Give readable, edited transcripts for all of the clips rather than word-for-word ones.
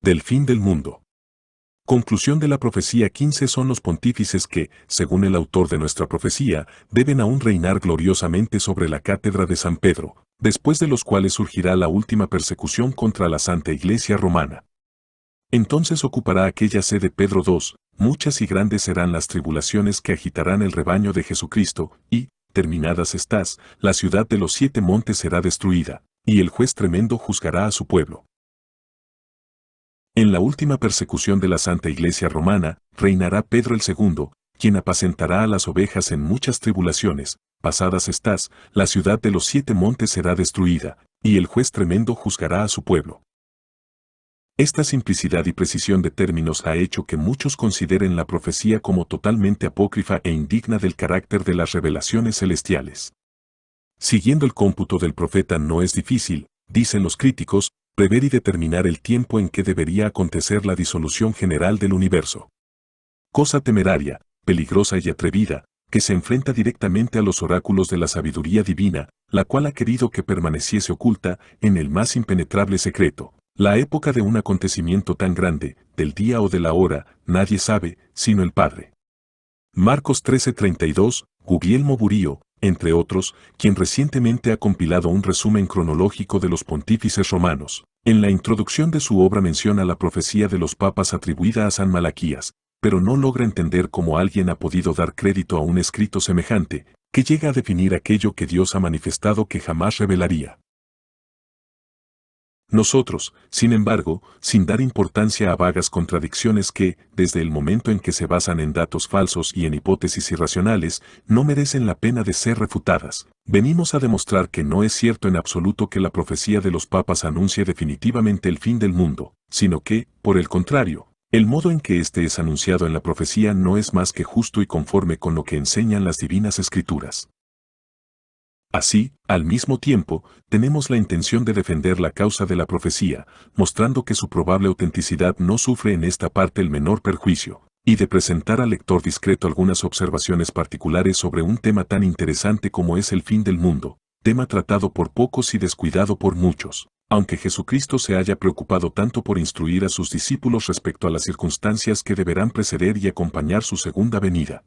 del fin del mundo. Conclusión de la profecía 15 son los pontífices que, según el autor de nuestra profecía, deben aún reinar gloriosamente sobre la cátedra de San Pedro, después de los cuales surgirá la última persecución contra la Santa Iglesia Romana. Entonces ocupará aquella sede Pedro II, muchas y grandes serán las tribulaciones que agitarán el rebaño de Jesucristo, y, terminadas estas, la ciudad de los 7 montes será destruida, y el juez tremendo juzgará a su pueblo. En la última persecución de la Santa Iglesia Romana, reinará Pedro el II, quien apacentará a las ovejas en muchas tribulaciones. Pasadas estas, la ciudad de los 7 montes será destruida, y el juez tremendo juzgará a su pueblo. Esta simplicidad y precisión de términos ha hecho que muchos consideren la profecía como totalmente apócrifa e indigna del carácter de las revelaciones celestiales. Siguiendo el cómputo del profeta no es difícil, dicen los críticos, prever y determinar el tiempo en que debería acontecer la disolución general del universo. Cosa temeraria, peligrosa y atrevida, que se enfrenta directamente a los oráculos de la sabiduría divina, la cual ha querido que permaneciese oculta en el más impenetrable secreto. La época de un acontecimiento tan grande, del día o de la hora, nadie sabe, sino el Padre. Marcos 13:32, Guglielmo Burio, entre otros, quien recientemente ha compilado un resumen cronológico de los pontífices romanos. En la introducción de su obra menciona la profecía de los papas atribuida a San Malaquías, pero no logra entender cómo alguien ha podido dar crédito a un escrito semejante, que llega a definir aquello que Dios ha manifestado que jamás revelaría. Nosotros, sin embargo, sin dar importancia a vagas contradicciones que, desde el momento en que se basan en datos falsos y en hipótesis irracionales, no merecen la pena de ser refutadas, venimos a demostrar que no es cierto en absoluto que la profecía de los papas anuncie definitivamente el fin del mundo, sino que, por el contrario, el modo en que éste es anunciado en la profecía no es más que justo y conforme con lo que enseñan las divinas escrituras. Así, al mismo tiempo, tenemos la intención de defender la causa de la profecía, mostrando que su probable autenticidad no sufre en esta parte el menor perjuicio, y de presentar al lector discreto algunas observaciones particulares sobre un tema tan interesante como es el fin del mundo, tema tratado por pocos y descuidado por muchos, aunque Jesucristo se haya preocupado tanto por instruir a sus discípulos respecto a las circunstancias que deberán preceder y acompañar su segunda venida.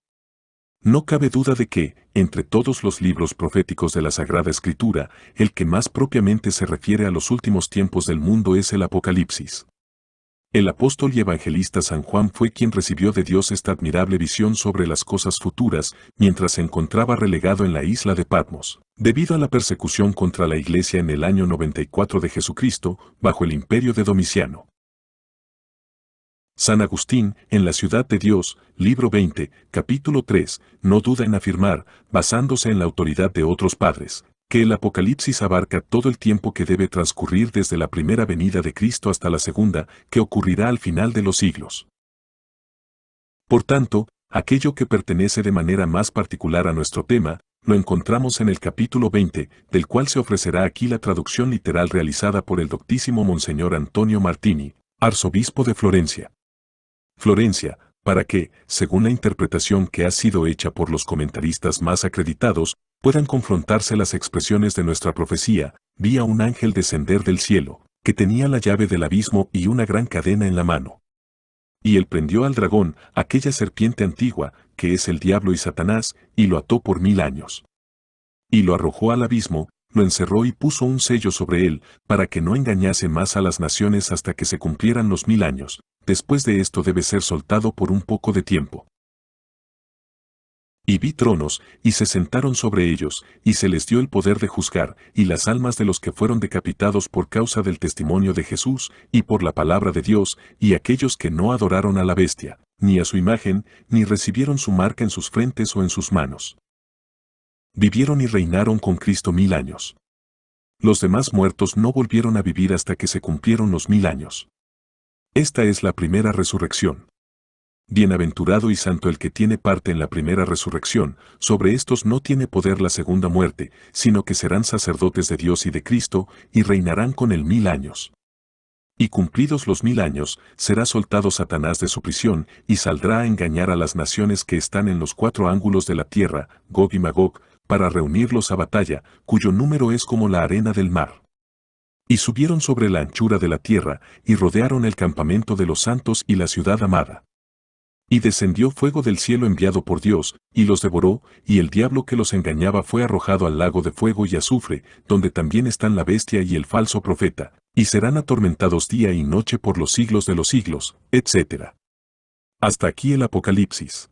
No cabe duda de que, entre todos los libros proféticos de la Sagrada Escritura, el que más propiamente se refiere a los últimos tiempos del mundo es el Apocalipsis. El apóstol y evangelista San Juan fue quien recibió de Dios esta admirable visión sobre las cosas futuras, mientras se encontraba relegado en la isla de Patmos, debido a la persecución contra la Iglesia en el año 94 de Jesucristo, bajo el imperio de Domiciano. San Agustín, en La Ciudad de Dios, libro 20, capítulo 3, no duda en afirmar, basándose en la autoridad de otros padres, que el Apocalipsis abarca todo el tiempo que debe transcurrir desde la primera venida de Cristo hasta la segunda, que ocurrirá al final de los siglos. Por tanto, aquello que pertenece de manera más particular a nuestro tema, lo encontramos en el capítulo 20, del cual se ofrecerá aquí la traducción literal realizada por el doctísimo Monseñor Antonio Martini, arzobispo de Florencia. Florencia, para que, según la interpretación que ha sido hecha por los comentaristas más acreditados, puedan confrontarse las expresiones de nuestra profecía, vi a un ángel descender del cielo, que tenía la llave del abismo y una gran cadena en la mano. Y él prendió al dragón, aquella serpiente antigua, que es el diablo y Satanás, y lo ató por 1000 años. Y lo arrojó al abismo, lo encerró y puso un sello sobre él, para que no engañase más a las naciones hasta que se cumplieran los 1000 años. Después de esto debe ser soltado por un poco de tiempo. Y vi tronos, y se sentaron sobre ellos, y se les dio el poder de juzgar, y las almas de los que fueron decapitados por causa del testimonio de Jesús, y por la palabra de Dios, y aquellos que no adoraron a la bestia, ni a su imagen, ni recibieron su marca en sus frentes o en sus manos. Vivieron y reinaron con Cristo 1000 años. Los demás muertos no volvieron a vivir hasta que se cumplieron los 1000 años. Esta es la primera resurrección. Bienaventurado y santo el que tiene parte en la primera resurrección, sobre estos no tiene poder la segunda muerte, sino que serán sacerdotes de Dios y de Cristo, y reinarán con él 1000 años. Y cumplidos los 1000 años, será soltado Satanás de su prisión, y saldrá a engañar a las naciones que están en los 4 ángulos de la tierra, Gog y Magog, para reunirlos a batalla, cuyo número es como la arena del mar. Y subieron sobre la anchura de la tierra, y rodearon el campamento de los santos y la ciudad amada. Y descendió fuego del cielo enviado por Dios, y los devoró, y el diablo que los engañaba fue arrojado al lago de fuego y azufre, donde también están la bestia y el falso profeta, y serán atormentados día y noche por los siglos de los siglos, etc. Hasta aquí el Apocalipsis.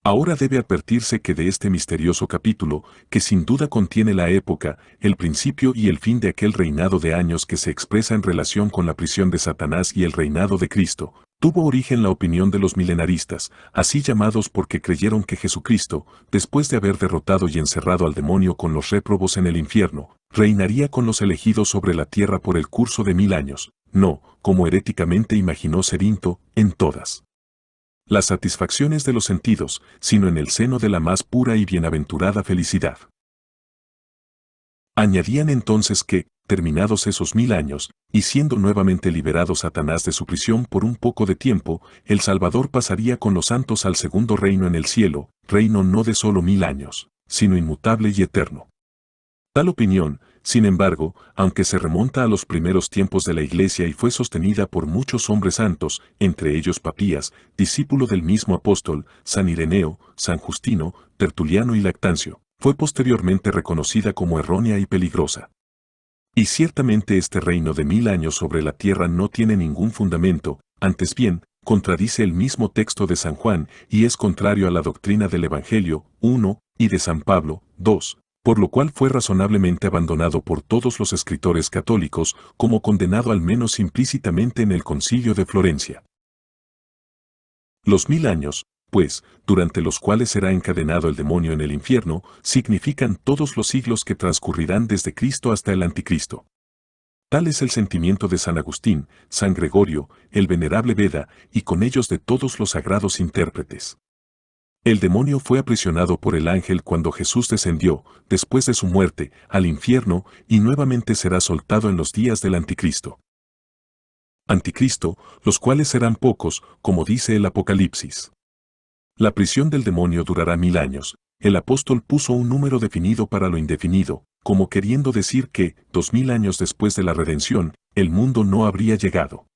Ahora debe advertirse que de este misterioso capítulo, que sin duda contiene la época, el principio y el fin de aquel reinado de años que se expresa en relación con la prisión de Satanás y el reinado de Cristo, tuvo origen la opinión de los milenaristas, así llamados porque creyeron que Jesucristo, después de haber derrotado y encerrado al demonio con los réprobos en el infierno, reinaría con los elegidos sobre la tierra por el curso de 1000 años, no, como heréticamente imaginó Cerinto, en todas las satisfacciones de los sentidos, sino en el seno de la más pura y bienaventurada felicidad. Añadían entonces que, terminados esos 1000 años, y siendo nuevamente liberado Satanás de su prisión por un poco de tiempo, el Salvador pasaría con los santos al segundo reino en el cielo, reino no de solo 1000 años, sino inmutable y eterno. Tal opinión, sin embargo, aunque se remonta a los primeros tiempos de la Iglesia y fue sostenida por muchos hombres santos, entre ellos Papías, discípulo del mismo apóstol, San Ireneo, San Justino, Tertuliano y Lactancio, fue posteriormente reconocida como errónea y peligrosa. Y ciertamente este reino de 1000 años sobre la tierra no tiene ningún fundamento, antes bien, contradice el mismo texto de San Juan y es contrario a la doctrina del Evangelio, 1, y de San Pablo, 2. Por lo cual fue razonablemente abandonado por todos los escritores católicos como condenado al menos implícitamente en el Concilio de Florencia. Los 1000 años, pues, durante los cuales será encadenado el demonio en el infierno, significan todos los siglos que transcurrirán desde Cristo hasta el Anticristo. Tal es el sentimiento de San Agustín, San Gregorio, el venerable Beda, y con ellos de todos los sagrados intérpretes. El demonio fue aprisionado por el ángel cuando Jesús descendió, después de su muerte, al infierno, y nuevamente será soltado en los días del Anticristo. Anticristo, los cuales serán pocos, como dice el Apocalipsis. La prisión del demonio durará 1000 años. El apóstol puso un número definido para lo indefinido, como queriendo decir que, 2000 años después de la redención, el mundo no habría llegado.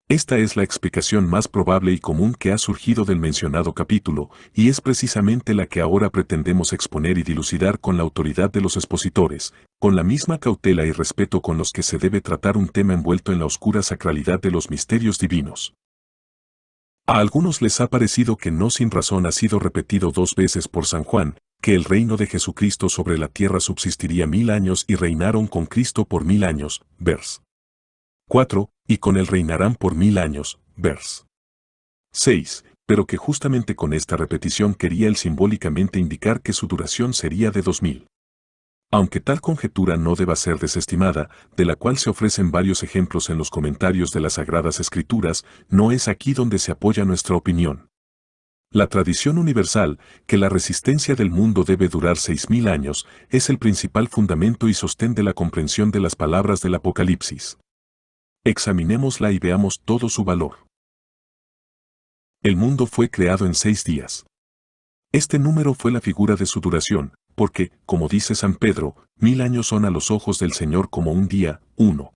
Esta es la explicación más probable y común que ha surgido del mencionado capítulo, y es precisamente la que ahora pretendemos exponer y dilucidar con la autoridad de los expositores, con la misma cautela y respeto con los que se debe tratar un tema envuelto en la oscura sacralidad de los misterios divinos. A algunos les ha parecido que no sin razón ha sido repetido 2 veces por San Juan, que el reino de Jesucristo sobre la tierra subsistiría 1000 años y reinaron con Cristo por 1000 años, vers. 4, y con él reinarán por 1000 años, vers. 6, pero que justamente con esta repetición quería él simbólicamente indicar que su duración sería de 2000. Aunque tal conjetura no deba ser desestimada, de la cual se ofrecen varios ejemplos en los comentarios de las Sagradas Escrituras, no es aquí donde se apoya nuestra opinión. La tradición universal, que la resistencia del mundo debe durar 6000 años, es el principal fundamento y sostén de la comprensión de las palabras del Apocalipsis. Examinémosla y veamos todo su valor. El mundo fue creado en 6 días. Este número fue la figura de su duración, porque, como dice San Pedro, 1000 años son a los ojos del Señor como un día, 1.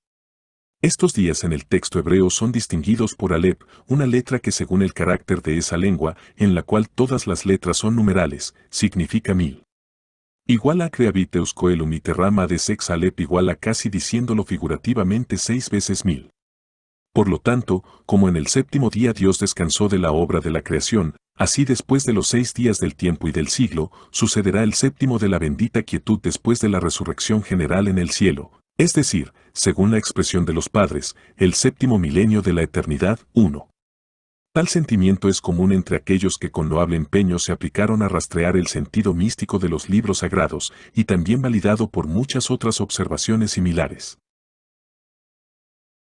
Estos días en el texto hebreo son distinguidos por Alep, una letra que según el carácter de esa lengua, en la cual todas las letras son numerales, significa 1000. Igual a creabiteus coelum y terrama de sex Alep igual a casi diciéndolo figurativamente 6 veces 1000. Por lo tanto, como en el séptimo día Dios descansó de la obra de la creación, así después de los 6 días del tiempo y del siglo, sucederá el séptimo de la bendita quietud después de la resurrección general en el cielo, es decir, según la expresión de los padres, el séptimo milenio de la eternidad, 1. Tal sentimiento es común entre aquellos que con loable empeño se aplicaron a rastrear el sentido místico de los libros sagrados, y también validado por muchas otras observaciones similares.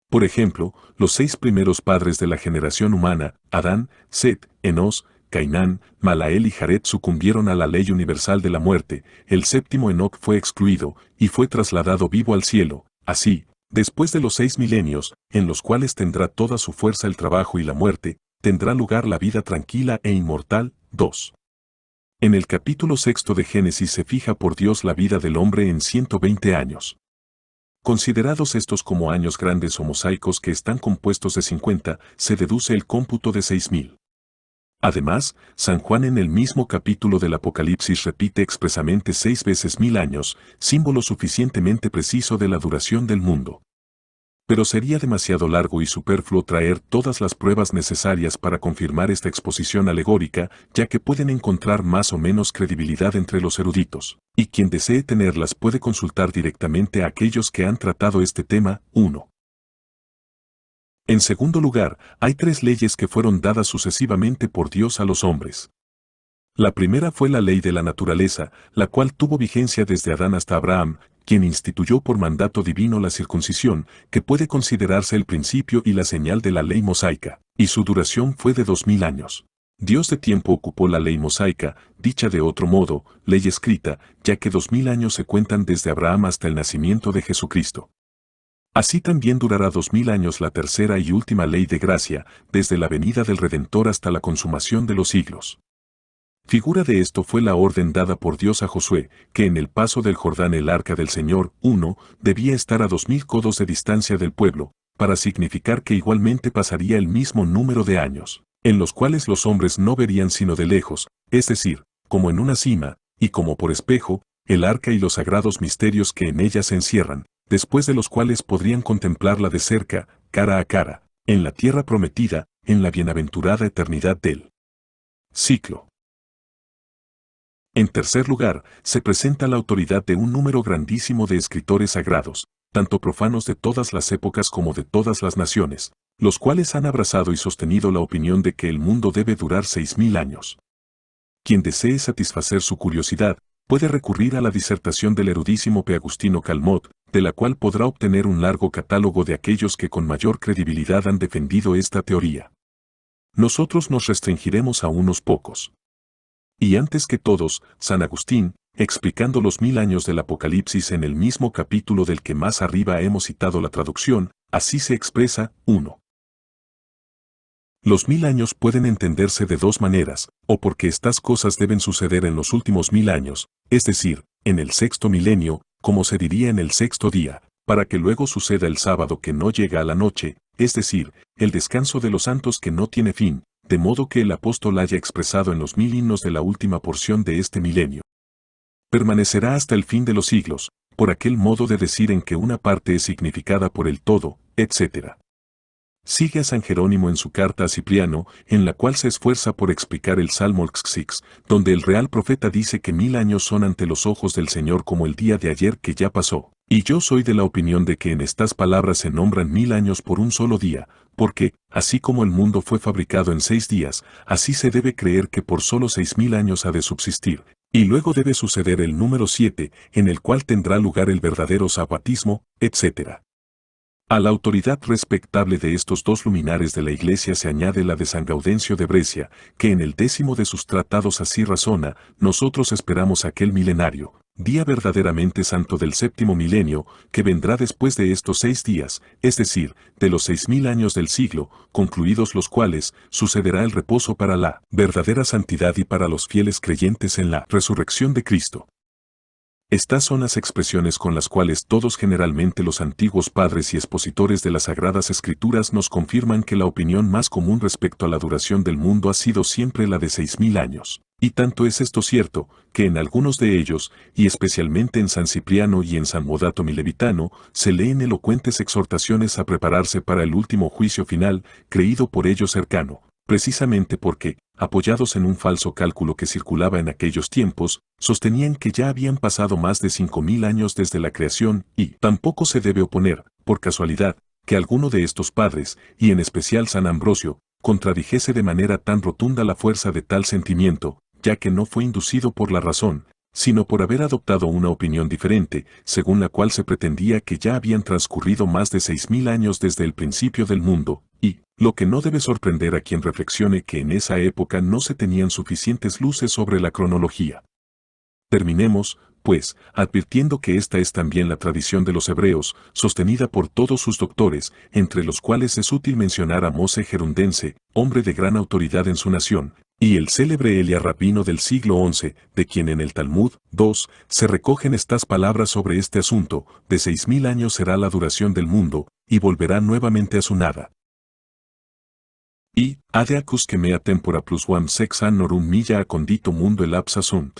Por ejemplo, los 6 primeros padres de la generación humana, Adán, Set, Enos, Cainán, Malael y Jared sucumbieron a la ley universal de la muerte, el séptimo Enoc fue excluido, y fue trasladado vivo al cielo, así, después de los 6 milenios, en los cuales tendrá toda su fuerza el trabajo y la muerte, tendrá lugar la vida tranquila e inmortal, 2. En el capítulo 6 de Génesis se fija por Dios la vida del hombre en 120 años. Considerados estos como años grandes o mosaicos que están compuestos de 50, se deduce el cómputo de 6000. Además, San Juan en el mismo capítulo del Apocalipsis repite expresamente 6 veces 1000 años, símbolo suficientemente preciso de la duración del mundo. Pero sería demasiado largo y superfluo traer todas las pruebas necesarias para confirmar esta exposición alegórica, ya que pueden encontrar más o menos credibilidad entre los eruditos, y quien desee tenerlas puede consultar directamente a aquellos que han tratado este tema. 1. En segundo lugar, hay 3 leyes que fueron dadas sucesivamente por Dios a los hombres. La primera fue la ley de la naturaleza, la cual tuvo vigencia desde Adán hasta Abraham, quien instituyó por mandato divino la circuncisión, que puede considerarse el principio y la señal de la ley mosaica, y su duración fue de 2000 años. Dios de tiempo ocupó la ley mosaica, dicha de otro modo, ley escrita, ya que 2000 años se cuentan desde Abraham hasta el nacimiento de Jesucristo. Así también durará 2000 años la tercera y última ley de gracia, desde la venida del Redentor hasta la consumación de los siglos. Figura de esto fue la orden dada por Dios a Josué, que en el paso del Jordán el arca del Señor, 1, debía estar a 2000 codos de distancia del pueblo, para significar que igualmente pasaría el mismo número de años, en los cuales los hombres no verían sino de lejos, es decir, como en una cima, y como por espejo, el arca y los sagrados misterios que en ella se encierran, después de los cuales podrían contemplarla de cerca, cara a cara, en la tierra prometida, en la bienaventurada eternidad del ciclo. En tercer lugar, se presenta la autoridad de un número grandísimo de escritores sagrados, tanto profanos de todas las épocas como de todas las naciones, los cuales han abrazado y sostenido la opinión de que el mundo debe durar 6000 años. Quien desee satisfacer su curiosidad, puede recurrir a la disertación del erudísimo P. Agustino Calmot, de la cual podrá obtener un largo catálogo de aquellos que con mayor credibilidad han defendido esta teoría. Nosotros nos restringiremos a unos pocos. Y antes que todos, San Agustín, explicando los 1000 años del Apocalipsis en el mismo capítulo del que más arriba hemos citado la traducción, así se expresa. 1. Los 1000 años pueden entenderse de dos maneras, o porque estas cosas deben suceder en los últimos 1000 años, es decir, en el sexto milenio, como se diría en el sexto día, para que luego suceda el sábado que no llega a la noche, es decir, el descanso de los santos que no tiene fin, de modo que el apóstol haya expresado en los 1000 himnos de la última porción de este milenio. Permanecerá hasta el fin de los siglos, por aquel modo de decir en que una parte es significada por el todo, etc. Sigue a San Jerónimo en su carta a Cipriano, en la cual se esfuerza por explicar el Salmo Xix, donde el real profeta dice que 1000 años son ante los ojos del Señor como el día de ayer que ya pasó. Y yo soy de la opinión de que en estas palabras se nombran 1000 años por un solo día, porque, así como el mundo fue fabricado en 6 días, así se debe creer que por solo 6000 años ha de subsistir, y luego debe suceder el número 7, en el cual tendrá lugar el verdadero sabatismo, etc. A la autoridad respectable de estos dos luminares de la Iglesia se añade la de San Gaudencio de Brescia, que en el 10º de sus tratados así razona: nosotros esperamos aquel milenario, día verdaderamente santo del séptimo milenio, que vendrá después de estos 6 días, es decir, de los 6000 años del siglo, concluidos los cuales, sucederá el reposo para la verdadera santidad y para los fieles creyentes en la resurrección de Cristo. Estas son las expresiones con las cuales todos generalmente los antiguos padres y expositores de las Sagradas Escrituras nos confirman que la opinión más común respecto a la duración del mundo ha sido siempre la de 6000 años. Y tanto es esto cierto, que en algunos de ellos, y especialmente en San Cipriano y en San Modato Milevitano, se leen elocuentes exhortaciones a prepararse para el último juicio final, creído por ellos cercano, precisamente porque, apoyados en un falso cálculo que circulaba en aquellos tiempos, sostenían que ya habían pasado más de 5000 años desde la creación, y tampoco se debe oponer, por casualidad, que alguno de estos padres, y en especial San Ambrosio, contradijese de manera tan rotunda la fuerza de tal sentimiento, ya que no fue inducido por la razón, sino por haber adoptado una opinión diferente, según la cual se pretendía que ya habían transcurrido más de 6000 años desde el principio del mundo, y, lo que no debe sorprender a quien reflexione que en esa época no se tenían suficientes luces sobre la cronología. Terminemos, pues, advirtiendo que esta es también la tradición de los hebreos, sostenida por todos sus doctores, entre los cuales es útil mencionar a Mose Gerundense, hombre de gran autoridad en su nación, Y el célebre Elia Rabino del siglo XI, de quien en el Talmud 2 se recogen estas palabras sobre este asunto, de 6000 años será la duración del mundo, y volverá nuevamente a su nada. Y, adeacus que mea tempora plus one sex annorum milla acondito mundo el absa sunt.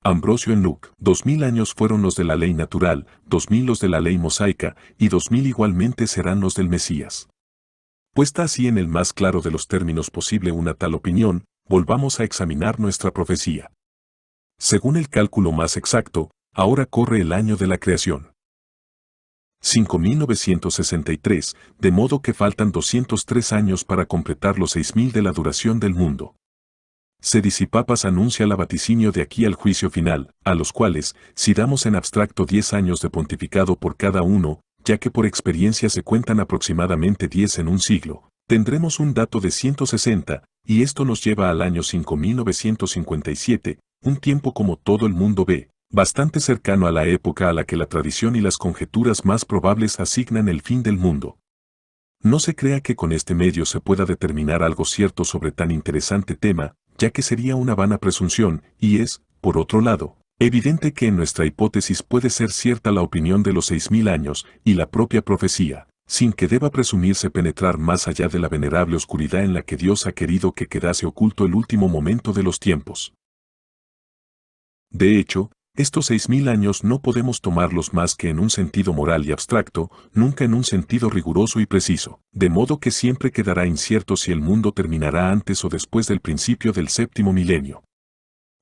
Ambrosio en Luc, 2000 años fueron los de la ley natural, 2000 los de la ley mosaica, y 2000 igualmente serán los del Mesías. Puesta así en el más claro de los términos posible una tal opinión, volvamos a examinar nuestra profecía. Según el cálculo más exacto, ahora corre el año de la creación. 5963, de modo que faltan 203 años para completar los 6000 de la duración del mundo. Sedici-Papas anuncia la vaticinio de aquí al juicio final, a los cuales, si damos en abstracto 10 años de pontificado por cada uno, ya que por experiencia se cuentan aproximadamente 10 en un siglo, tendremos un dato de 160, y esto nos lleva al año 5957, un tiempo como todo el mundo ve, bastante cercano a la época a la que la tradición y las conjeturas más probables asignan el fin del mundo. No se crea que con este medio se pueda determinar algo cierto sobre tan interesante tema, ya que sería una vana presunción, y es, por otro lado, evidente que en nuestra hipótesis puede ser cierta la opinión de los 6000 años y la propia profecía, sin que deba presumirse penetrar más allá de la venerable oscuridad en la que Dios ha querido que quedase oculto el último momento de los tiempos. De hecho, estos 6000 años no podemos tomarlos más que en un sentido moral y abstracto, nunca en un sentido riguroso y preciso, de modo que siempre quedará incierto si el mundo terminará antes o después del principio del séptimo milenio.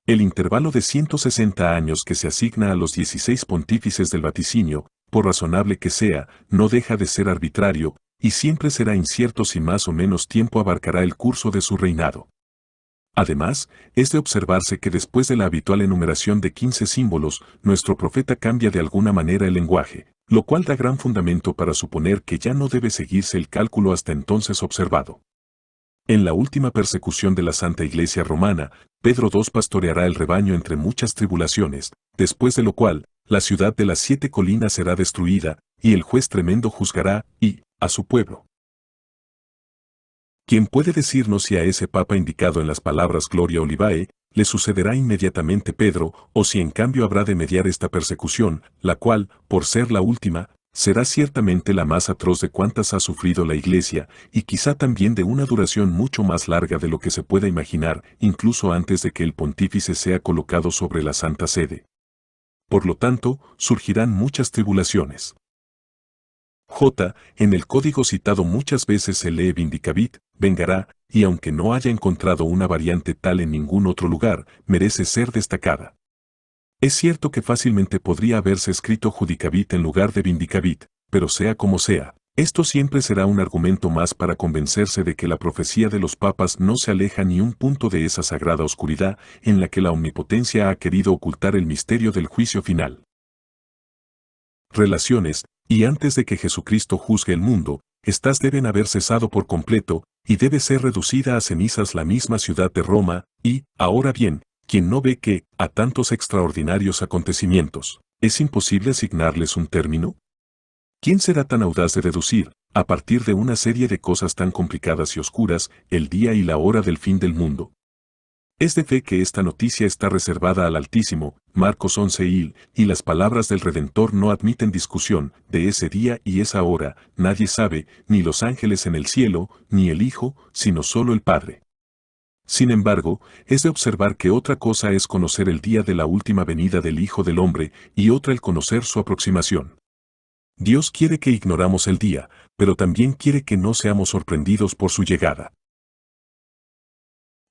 El intervalo de 160 años que se asigna a los 16 pontífices del vaticinio, por razonable que sea, no deja de ser arbitrario, y siempre será incierto si más o menos tiempo abarcará el curso de su reinado. Además, es de observarse que después de la habitual enumeración de 15 símbolos, nuestro profeta cambia de alguna manera el lenguaje, lo cual da gran fundamento para suponer que ya no debe seguirse el cálculo hasta entonces observado. En la última persecución de la Santa Iglesia Romana, Pedro II pastoreará el rebaño entre muchas tribulaciones, después de lo cual, la ciudad de las 7 colinas será destruida, y el juez tremendo juzgará, y, a su pueblo. ¿Quién puede decirnos si a ese papa indicado en las palabras Gloria Olivae, le sucederá inmediatamente Pedro, o si en cambio habrá de mediar esta persecución, la cual, por ser la última, será ciertamente la más atroz de cuantas ha sufrido la Iglesia, y quizá también de una duración mucho más larga de lo que se pueda imaginar, incluso antes de que el pontífice sea colocado sobre la Santa Sede? Por lo tanto, surgirán muchas tribulaciones. En el código citado muchas veces se lee vindicavit, vengará, y aunque no haya encontrado una variante tal en ningún otro lugar, merece ser destacada. Es cierto que fácilmente podría haberse escrito judicavit en lugar de vindicavit, pero sea como sea, esto siempre será un argumento más para convencerse de que la profecía de los papas no se aleja ni un punto de esa sagrada oscuridad en la que la omnipotencia ha querido ocultar el misterio del juicio final. Relaciones, y antes de que Jesucristo juzgue el mundo, estas deben haber cesado por completo, y debe ser reducida a cenizas la misma ciudad de Roma, y, ahora bien, quien no ve que, a tantos extraordinarios acontecimientos, ¿es imposible asignarles un término? ¿Quién será tan audaz de deducir, a partir de una serie de cosas tan complicadas y oscuras, el día y la hora del fin del mundo? Es de fe que esta noticia está reservada al Altísimo, Marcos 11 y las palabras del Redentor no admiten discusión, de ese día y esa hora, nadie sabe, ni los ángeles en el cielo, ni el Hijo, sino solo el Padre. Sin embargo, es de observar que otra cosa es conocer el día de la última venida del Hijo del Hombre, y otra el conocer su aproximación. Dios quiere que ignoramos el día, pero también quiere que no seamos sorprendidos por su llegada.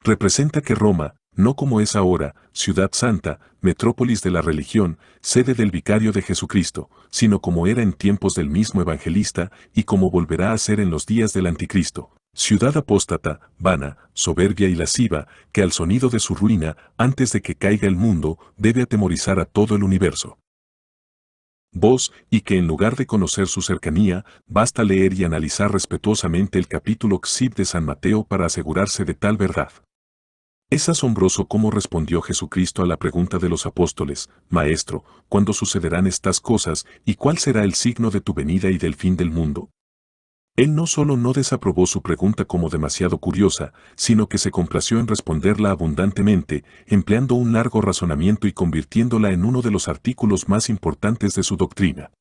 Representa que Roma, no como es ahora, ciudad santa, metrópolis de la religión, sede del vicario de Jesucristo, sino como era en tiempos del mismo evangelista, y como volverá a ser en los días del anticristo, ciudad apóstata, vana, soberbia y lasciva, que al sonido de su ruina, antes de que caiga el mundo, debe atemorizar a todo el universo. Y que en lugar de conocer su cercanía, basta leer y analizar respetuosamente el capítulo Xib de San Mateo para asegurarse de tal verdad. Es asombroso cómo respondió Jesucristo a la pregunta de los apóstoles: Maestro, ¿cuándo sucederán estas cosas, y cuál será el signo de tu venida y del fin del mundo? Él no solo no desaprobó su pregunta como demasiado curiosa, sino que se complació en responderla abundantemente, empleando un largo razonamiento y convirtiéndola en uno de los artículos más importantes de su doctrina.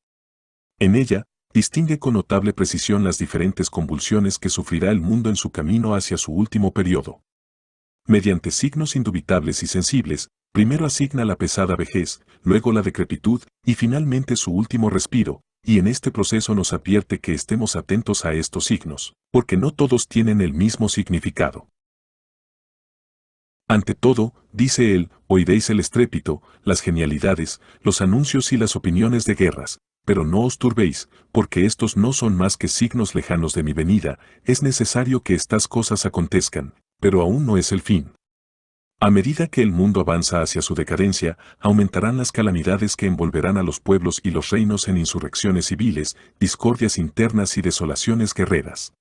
En ella, distingue con notable precisión las diferentes convulsiones que sufrirá el mundo en su camino hacia su último periodo. Mediante signos indubitables y sensibles, primero asigna la pesada vejez, luego la decrepitud y finalmente su último respiro, y en este proceso nos advierte que estemos atentos a estos signos, porque no todos tienen el mismo significado. Ante todo, dice él, oiréis el estrépito, las genialidades, los anuncios y las opiniones de guerras, pero no os turbéis, porque estos no son más que signos lejanos de mi venida, es necesario que estas cosas acontezcan, pero aún no es el fin. A medida que el mundo avanza hacia su decadencia, aumentarán las calamidades que envolverán a los pueblos y los reinos en insurrecciones civiles, discordias internas y desolaciones guerreras.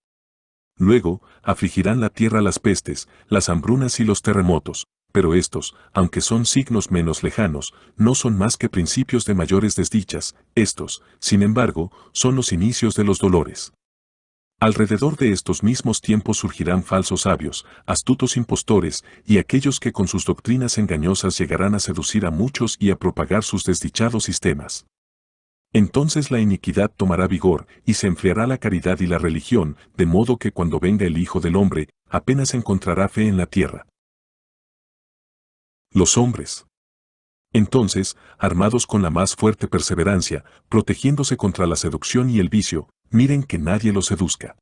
Luego, afligirán la tierra las pestes, las hambrunas y los terremotos, pero estos, aunque son signos menos lejanos, no son más que principios de mayores desdichas, estos, sin embargo, son los inicios de los dolores. Alrededor de estos mismos tiempos surgirán falsos sabios, astutos impostores, y aquellos que con sus doctrinas engañosas llegarán a seducir a muchos y a propagar sus desdichados sistemas. Entonces la iniquidad tomará vigor, y se enfriará la caridad y la religión, de modo que cuando venga el Hijo del Hombre, apenas encontrará fe en la tierra. Los hombres. Entonces, armados con la más fuerte perseverancia, protegiéndose contra la seducción y el vicio, miren que nadie los seduzca.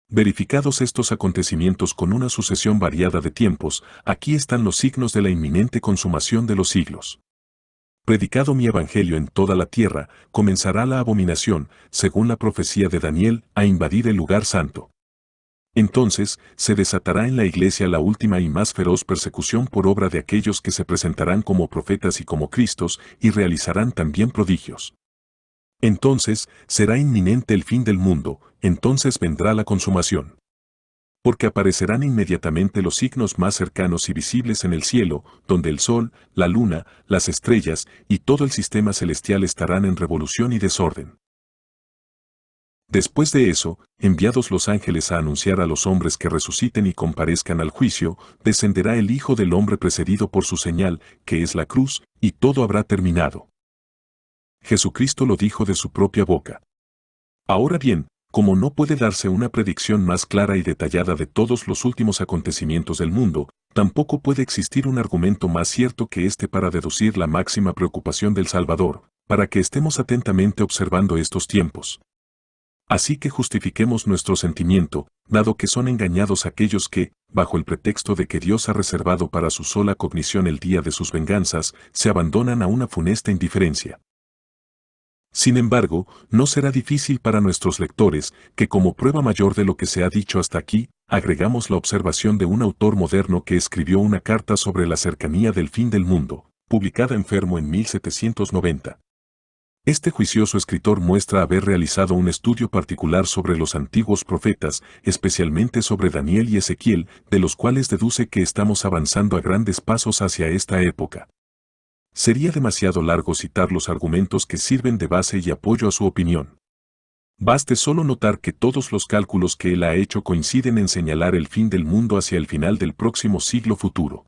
Verificados estos acontecimientos con una sucesión variada de tiempos, aquí están los signos de la inminente consumación de los siglos. Predicado mi evangelio en toda la tierra, comenzará la abominación, según la profecía de Daniel, a invadir el lugar santo. Entonces, se desatará en la iglesia la última y más feroz persecución por obra de aquellos que se presentarán como profetas y como Cristos, y realizarán también prodigios. Entonces, será inminente el fin del mundo, entonces vendrá la consumación. Porque aparecerán inmediatamente los signos más cercanos y visibles en el cielo, donde el sol, la luna, las estrellas y todo el sistema celestial estarán en revolución y desorden. Después de eso, enviados los ángeles a anunciar a los hombres que resuciten y comparezcan al juicio, descenderá el Hijo del Hombre precedido por su señal, que es la cruz, y todo habrá terminado. Jesucristo lo dijo de su propia boca. Ahora bien, como no puede darse una predicción más clara y detallada de todos los últimos acontecimientos del mundo, tampoco puede existir un argumento más cierto que este para deducir la máxima preocupación del Salvador, para que estemos atentamente observando estos tiempos. Así que justifiquemos nuestro sentimiento, dado que son engañados aquellos que, bajo el pretexto de que Dios ha reservado para su sola cognición el día de sus venganzas, se abandonan a una funesta indiferencia. Sin embargo, no será difícil para nuestros lectores que como prueba mayor de lo que se ha dicho hasta aquí, agregamos la observación de un autor moderno que escribió una carta sobre la cercanía del fin del mundo, publicada en Fermo en 1790. Este juicioso escritor muestra haber realizado un estudio particular sobre los antiguos profetas, especialmente sobre Daniel y Ezequiel, de los cuales deduce que estamos avanzando a grandes pasos hacia esta época. Sería demasiado largo citar los argumentos que sirven de base y apoyo a su opinión. Baste solo notar que todos los cálculos que él ha hecho coinciden en señalar el fin del mundo hacia el final del próximo siglo futuro.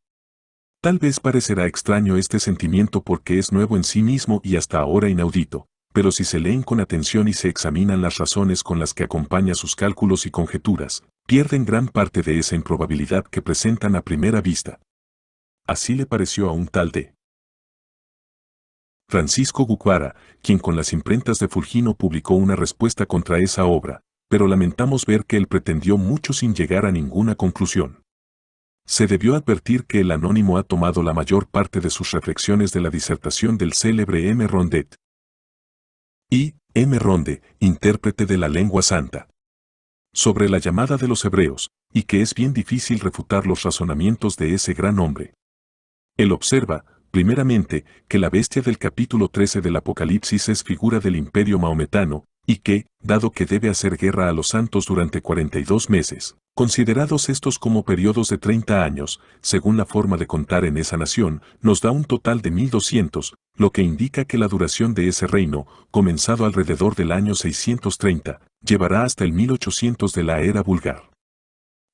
Tal vez parecerá extraño este sentimiento porque es nuevo en sí mismo y hasta ahora inaudito, pero si se leen con atención y se examinan las razones con las que acompaña sus cálculos y conjeturas, pierden gran parte de esa improbabilidad que presentan a primera vista. Así le pareció a un tal de Francisco Gucuara, quien con las imprentas de Fulgino publicó una respuesta contra esa obra, pero lamentamos ver que él pretendió mucho sin llegar a ninguna conclusión. Se debió advertir que el anónimo ha tomado la mayor parte de sus reflexiones de la disertación del célebre M. Rondet. Y, M. Ronde, intérprete de la lengua santa, sobre la llamada de los hebreos, y que es bien difícil refutar los razonamientos de ese gran hombre. Él observa, primeramente, que la bestia del capítulo 13 del Apocalipsis es figura del imperio maometano, y que, dado que debe hacer guerra a los santos durante 42 meses, considerados estos como periodos de 30 años, según la forma de contar en esa nación, nos da un total de 1200, lo que indica que la duración de ese reino, comenzado alrededor del año 630, llevará hasta el 1800 de la era vulgar.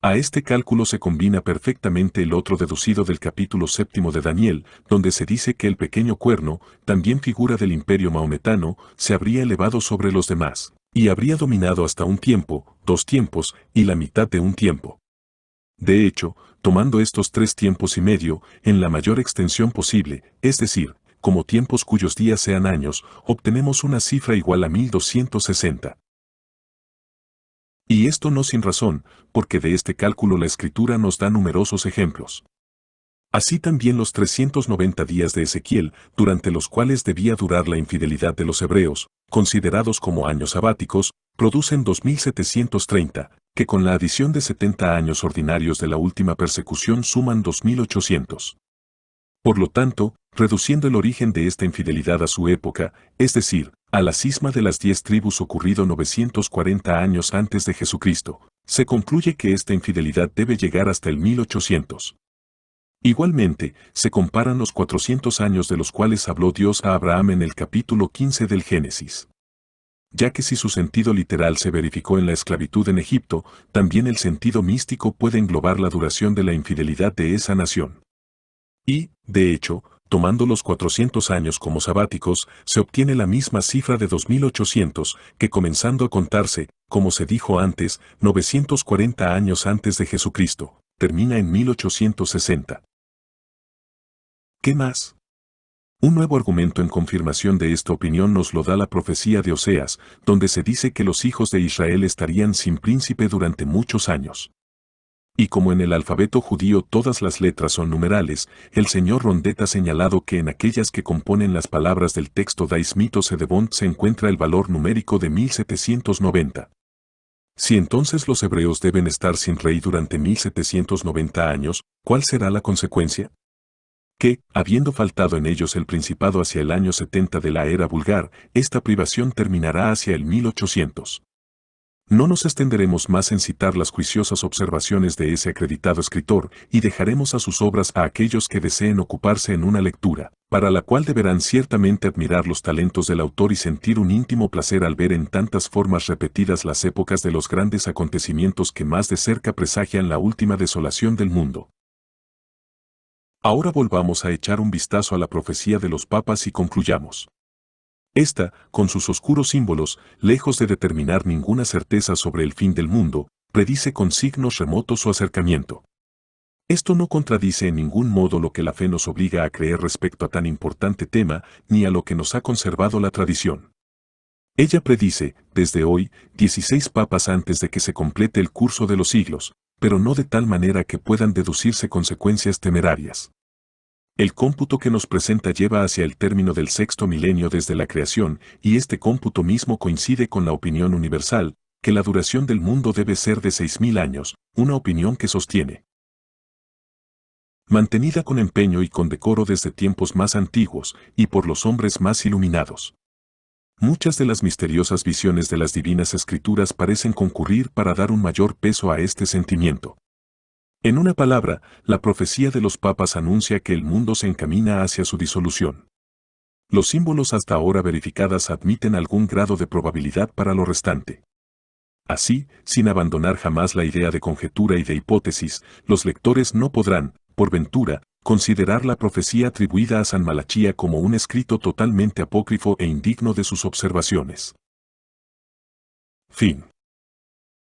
A este cálculo se combina perfectamente el otro deducido del capítulo 7 de Daniel, donde se dice que el pequeño cuerno, también figura del imperio maometano, se habría elevado sobre los demás, y habría dominado hasta un tiempo, 2 tiempos, y la mitad de un tiempo. De hecho, tomando estos 3 tiempos y medio, en la mayor extensión posible, es decir, como tiempos cuyos días sean años, obtenemos una cifra igual a 1260. Y esto no sin razón, porque de este cálculo la Escritura nos da numerosos ejemplos. Así también los 390 días de Ezequiel, durante los cuales debía durar la infidelidad de los hebreos, considerados como años sabáticos, producen 2730, que con la adición de 70 años ordinarios de la última persecución suman 2800. Por lo tanto, reduciendo el origen de esta infidelidad a su época, es decir, a la cisma de las 10 tribus ocurrido 940 años antes de Jesucristo, se concluye que esta infidelidad debe llegar hasta el 1800. Igualmente, se comparan los 400 años de los cuales habló Dios a Abraham en el capítulo 15 del Génesis. Ya que si su sentido literal se verificó en la esclavitud en Egipto, también el sentido místico puede englobar la duración de la infidelidad de esa nación. Y, de hecho, tomando los 400 años como sabáticos, se obtiene la misma cifra de 2800, que comenzando a contarse, como se dijo antes, 940 años antes de Jesucristo, termina en 1860. ¿Qué más? Un nuevo argumento en confirmación de esta opinión nos lo da la profecía de Oseas, donde se dice que los hijos de Israel estarían sin príncipe durante muchos años. Y como en el alfabeto judío todas las letras son numerales, el señor Rondet ha señalado que en aquellas que componen las palabras del texto Dais Mitos Edebont se encuentra el valor numérico de 1790. Si entonces los hebreos deben estar sin rey durante 1790 años, ¿cuál será la consecuencia? Que, habiendo faltado en ellos el principado hacia el año 70 de la era vulgar, esta privación terminará hacia el 1800. No nos extenderemos más en citar las juiciosas observaciones de ese acreditado escritor y dejaremos a sus obras a aquellos que deseen ocuparse en una lectura, para la cual deberán ciertamente admirar los talentos del autor y sentir un íntimo placer al ver en tantas formas repetidas las épocas de los grandes acontecimientos que más de cerca presagian la última desolación del mundo. Ahora volvamos a echar un vistazo a la profecía de los papas y concluyamos. Esta, con sus oscuros símbolos, lejos de determinar ninguna certeza sobre el fin del mundo, predice con signos remotos su acercamiento. Esto no contradice en ningún modo lo que la fe nos obliga a creer respecto a tan importante tema, ni a lo que nos ha conservado la tradición. Ella predice, desde hoy, 16 papas antes de que se complete el curso de los siglos, pero no de tal manera que puedan deducirse consecuencias temerarias. El cómputo que nos presenta lleva hacia el término del sexto milenio desde la creación, y este cómputo mismo coincide con la opinión universal, que la duración del mundo debe ser de 6000 años, una opinión que sostiene. Mantenida con empeño y con decoro desde tiempos más antiguos, y por los hombres más iluminados. Muchas de las misteriosas visiones de las divinas escrituras parecen concurrir para dar un mayor peso a este sentimiento. En una palabra, la profecía de los papas anuncia que el mundo se encamina hacia su disolución. Los símbolos hasta ahora verificadas admiten algún grado de probabilidad para lo restante. Así, sin abandonar jamás la idea de conjetura y de hipótesis, los lectores no podrán, por ventura, considerar la profecía atribuida a San Malachía como un escrito totalmente apócrifo e indigno de sus observaciones. Fin.